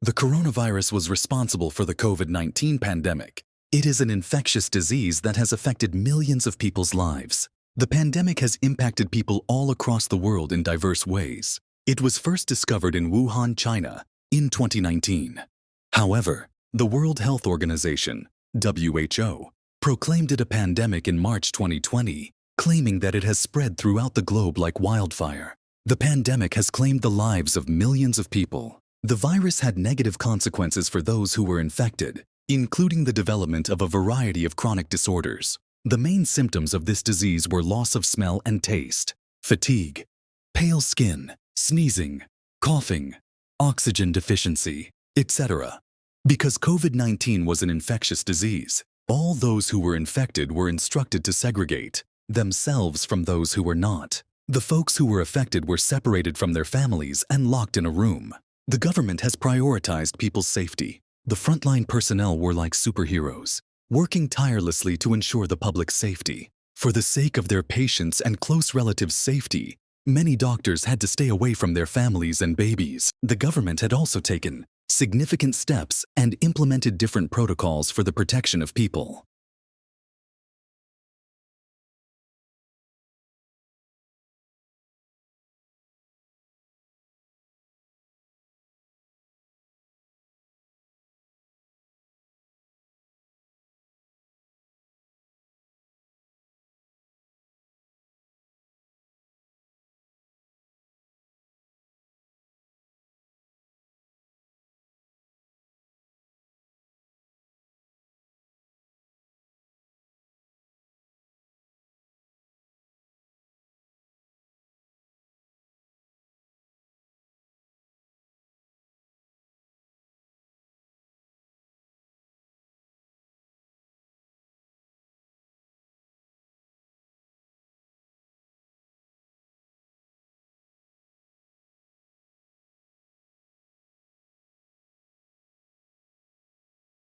The coronavirus was responsible for the COVID-19 pandemic. It is an infectious disease that has affected millions of people's lives. The pandemic has impacted people all across the world in diverse ways. It was first discovered in Wuhan, China, in 2019. However, the World Health Organization, WHO, proclaimed it a pandemic in March 2020, claiming that it has spread throughout the globe like wildfire. The pandemic has claimed the lives of millions of people. The virus had negative consequences for those who were infected, including the development of a variety of chronic disorders. The main symptoms of this disease were loss of smell and taste, fatigue, pale skin, sneezing, coughing, oxygen deficiency, etc. Because COVID-19 was an infectious disease, all those who were infected were instructed to segregate themselves from those who were not. The folks who were affected were separated from their families and locked in a room. The government has prioritized people's safety. The frontline personnel were like superheroes, working tirelessly to ensure the public's safety. For the sake of their patients' and close relatives' safety, many doctors had to stay away from their families and babies. The government had also taken significant steps and implemented different protocols for the protection of people.